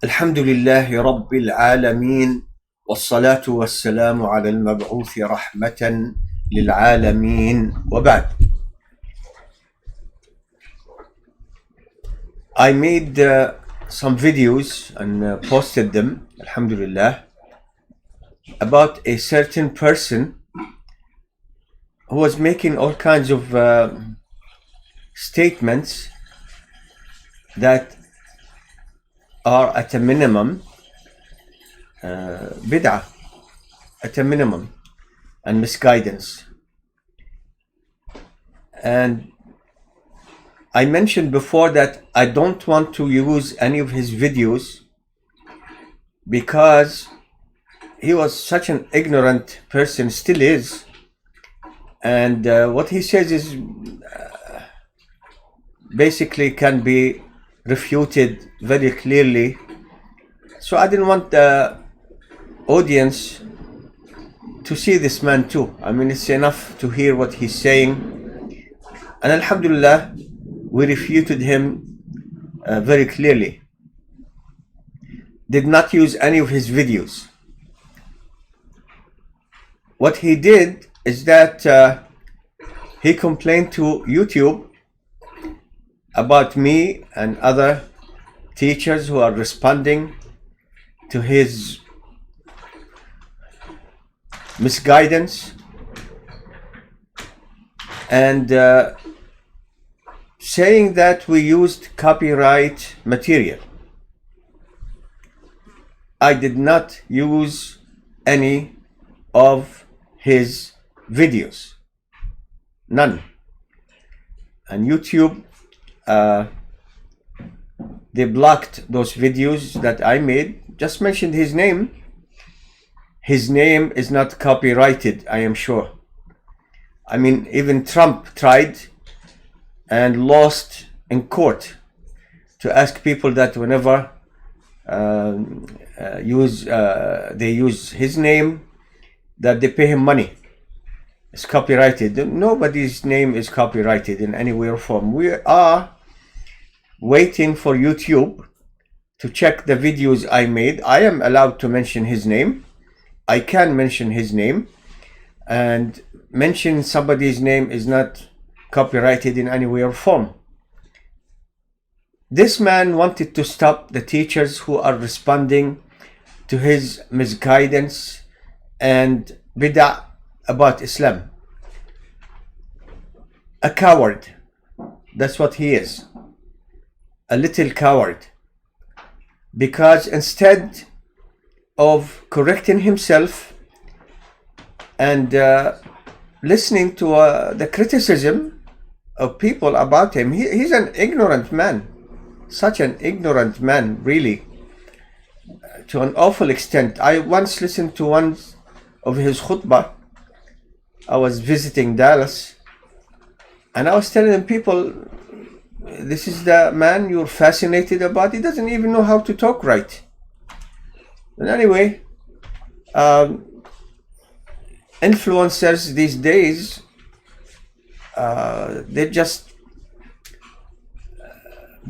الحمد لله رب العالمين والصلاة والسلام على المبعوث رحمة للعالمين وبعد. I made some videos and posted them, alhamdulillah, about a certain person who was making all kinds of statements that are at a minimum bid'ah, at a minimum, and misguidance. And I mentioned before that I don't want to use any of his videos because he was such an ignorant person, still is, and what he says is basically can be refuted very clearly. So I didn't want the audience to see this man too. I mean, it's enough to hear what he's saying, and alhamdulillah we refuted him very clearly. Did not use any of his videos. What he did is that he complained to YouTube about me and other teachers who are responding to his misguidance and saying that we used copyright material. I did not use any of his videos, none. And YouTube, they blocked those videos that I made. Just mentioned his name. His name is not copyrighted, I am sure. I mean, even Trump tried and lost in court to ask people that whenever they use his name, that they pay him money. It's copyrighted. Nobody's name is copyrighted in any way or form. We are waiting for YouTube to check the videos I made. I am allowed to mention his name. I can mention his name, and mention somebody's name is not copyrighted in any way or form. This man wanted to stop the teachers who are responding to his misguidance and bid'ah about Islam. A coward. That's what he is. A little coward. Because instead of correcting himself and listening to the criticism of people about him, he's an ignorant man. Such an ignorant man, really, to an awful extent. I once listened to one of his khutbah. I was visiting Dallas, and I was telling people, this is the man you're fascinated about. He doesn't even know how to talk right. And anyway, influencers these days, they're just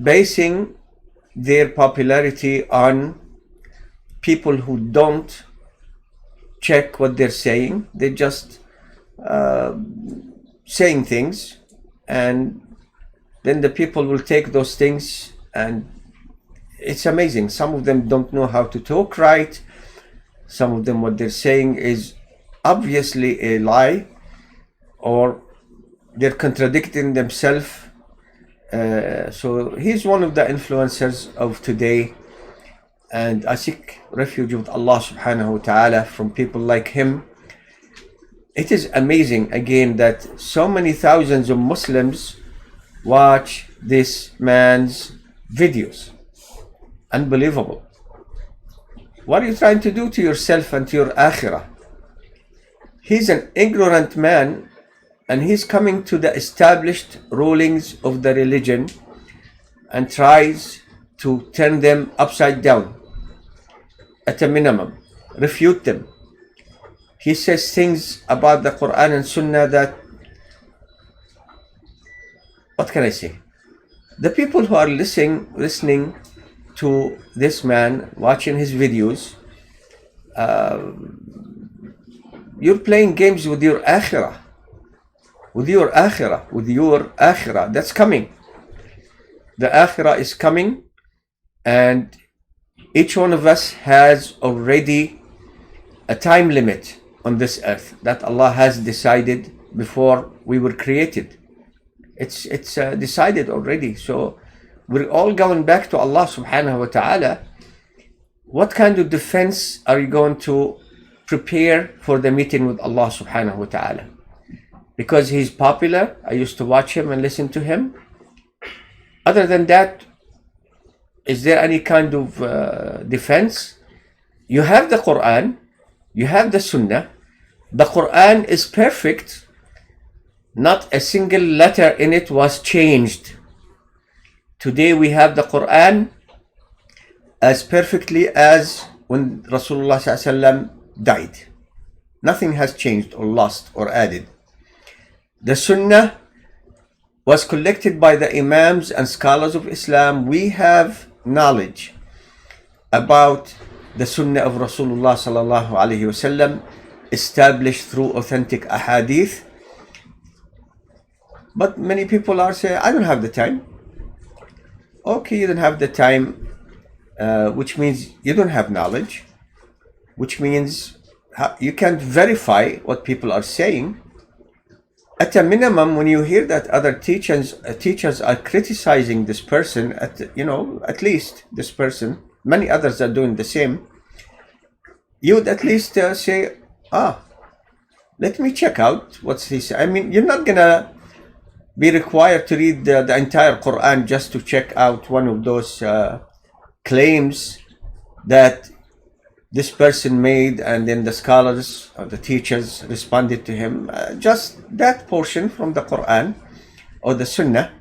basing their popularity on people who don't check what they're saying. They're just saying things, and then the people will take those things, and it's amazing. Some of them don't know how to talk right. Some of them, what they're saying is obviously a lie, or they're contradicting themselves. So he's one of the influencers of today, and I seek refuge with Allah subhanahu wa ta'ala from people like him. It is amazing again that so many thousands of Muslims watch this man's videos. Unbelievable. What are you trying to do to yourself and to your akhirah? He's an ignorant man, and he's coming to the established rulings of the religion and tries to turn them upside down at a minimum, refute them. He says things about the Quran and Sunnah that, what can I say? The people who are listening to this man, watching his videos, you're playing games with your akhirah. With your akhirah. That's coming. The akhirah is coming, and each one of us has already a time limit on this earth that Allah has decided before we were created. It's decided already. So we're all going back to Allah subhanahu wa ta'ala. What kind of defense are you going to prepare for the meeting with Allah subhanahu wa ta'ala? Because he's popular, I used to watch him and listen to him. Other than that, is there any kind of defense? You have the Quran, you have the Sunnah. The Quran is perfect. Not a single letter in it was changed. Today we have the Quran as perfectly as when Rasulullah ﷺ died. Nothing has changed or lost or added. The Sunnah was collected by the Imams and scholars of Islam. We have knowledge about the Sunnah of Rasulullah ﷺ established through authentic ahadith. But many people are saying, I don't have the time. Okay, you don't have the time, which means you don't have knowledge, which means you can't verify what people are saying. At a minimum, when you hear that other teachers are criticizing this person, at least this person, many others are doing the same, you would at least say, let me check out what's he saying. I mean, you're not gonna be required to read the entire Quran just to check out one of those claims that this person made, and then the scholars or the teachers responded to him. Just that portion from the Quran or the Sunnah.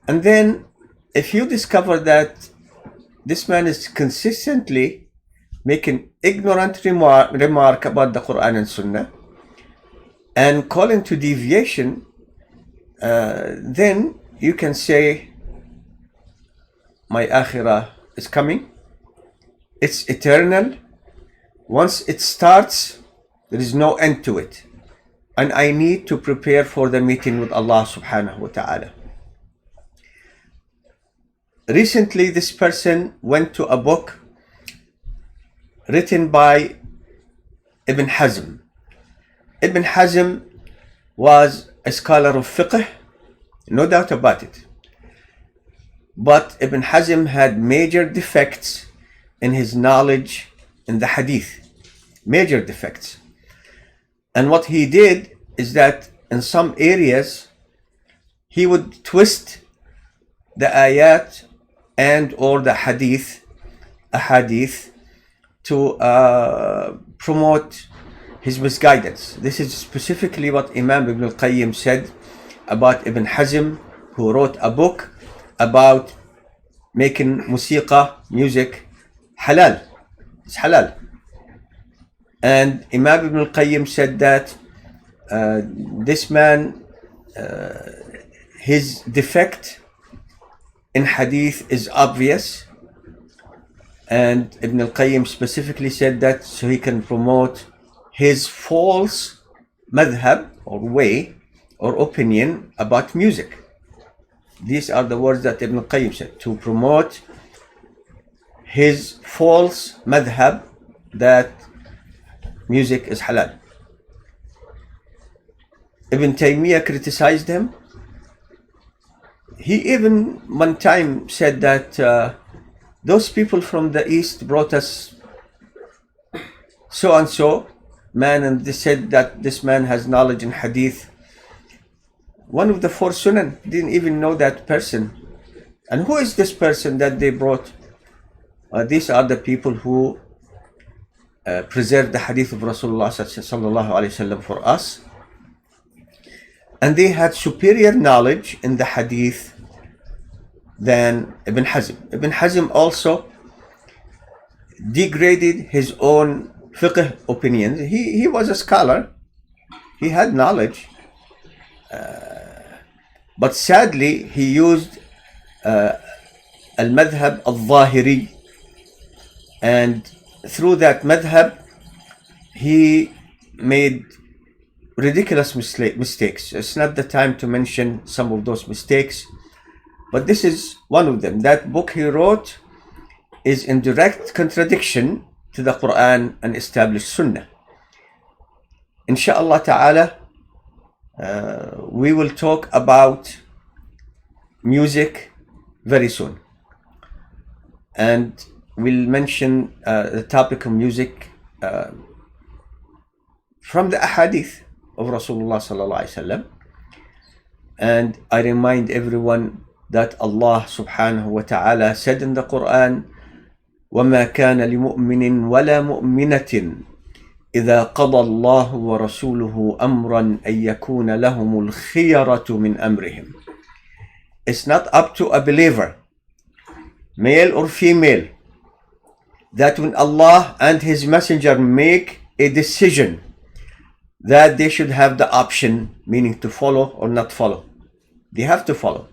And then if you discover that this man is consistently making ignorant remark about the Quran and Sunnah and calling to deviation, then you can say, my akhirah is coming. It's eternal. Once it starts, there is no end to it. And I need to prepare for the meeting with Allah subhanahu wa ta'ala. Recently, this person went to a book written by Ibn Hazm. Ibn Hazm was a scholar of fiqh, no doubt about it. But Ibn Hazm had major defects in his knowledge in the hadith. Major defects. And what he did is that in some areas he would twist the ayat and or the ahadith to promote his misguidance. This is specifically what Imam Ibn al-Qayyim said about Ibn Hazm, who wrote a book about making music halal. It's halal. And Imam Ibn al-Qayyim said that this man, his defect in hadith is obvious, and Ibn al-Qayyim specifically said that so he can promote his false madhab or way or opinion about music. These are the words that Ibn al-Qayyim said, to promote his false madhab that music is halal. Ibn Taymiyyah criticized him. He even one time said that those people from the East brought us so and so man, and they said that this man has knowledge in hadith. One of the four sunan didn't even know that person. And who is this person that they brought? These are the people who preserved the hadith of Rasulullah sallallahu alaihi wasallam for us. And they had superior knowledge in the hadith than Ibn Hazm. Ibn Hazm also degraded his own fiqh opinions. He was a scholar. He had knowledge. But sadly, he used a al-madhab al-zahiri, and through that madhab he made ridiculous mistakes. It's not the time to mention some of those mistakes, but this is one of them. That book he wrote is in direct contradiction to the Quran and established Sunnah. Inshallah ta'ala, we will talk about music very soon, and we'll mention the topic of music from the ahadith of Rasulullah sallallahu alaihi wasallam. And I remind everyone that Allah subhanahu wa ta'ala said in the Quran, وَمَا كَانَ لِمُؤْمِنٍ وَلَا مُؤْمِنَةٍ إِذَا قَضَى اللَّهُ وَرَسُولُهُ أَمْرًا أَن يَكُونَ لَهُمُ الْخِيَرَةُ مِنْ أَمْرِهِمْ. It's not up to a believer, male or female, that when Allah and His Messenger make a decision, that they should have the option, meaning to follow or not follow. They have to follow.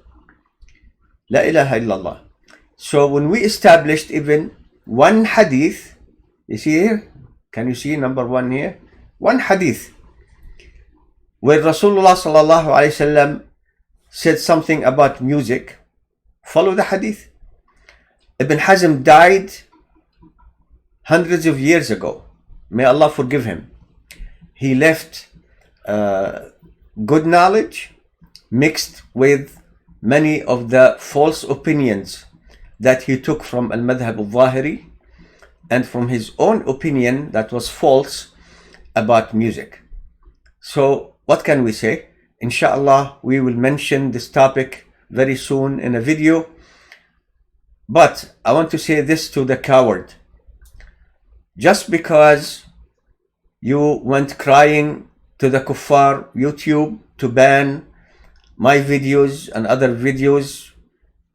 La ilaha illallah. So when we established even one hadith, you see here, can you see number one here? One hadith where Rasulullah sallallahu alaihi wasallam said something about music, follow the hadith. Ibn Hazm died hundreds of years ago. May Allah forgive him. He left good knowledge mixed with many of the false opinions that he took from al-madhab al-zahiri and from his own opinion that was false about music. So what can we say? Inshallah, we will mention this topic very soon in a video. But I want to say this to the coward. Just because you went crying to the kuffar YouTube to ban my videos and other videos,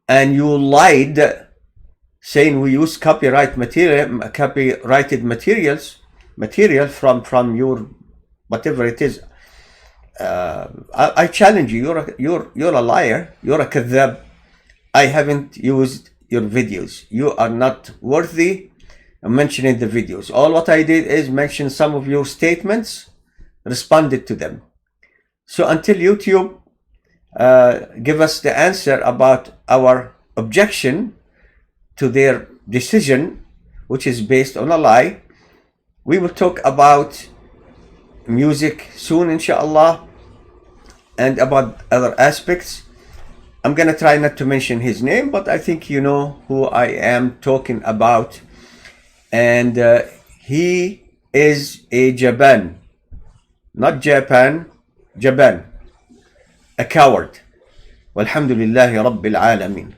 and you lied saying we use copyrighted material from your whatever it is, I challenge you. You're a liar. You're a kadhab. I haven't used your videos. You are not worthy of mentioning the videos. All what I did is mention some of your statements, responded to them. So until YouTube give us the answer about our objection to their decision, which is based on a lie, we will talk about music soon, inshallah, and about other aspects. I'm gonna try not to mention his name, but I think you know who I am talking about. And he is a Jaban, not Japan, Jaban, a coward. Walhamdulillahi Rabbil Alameen.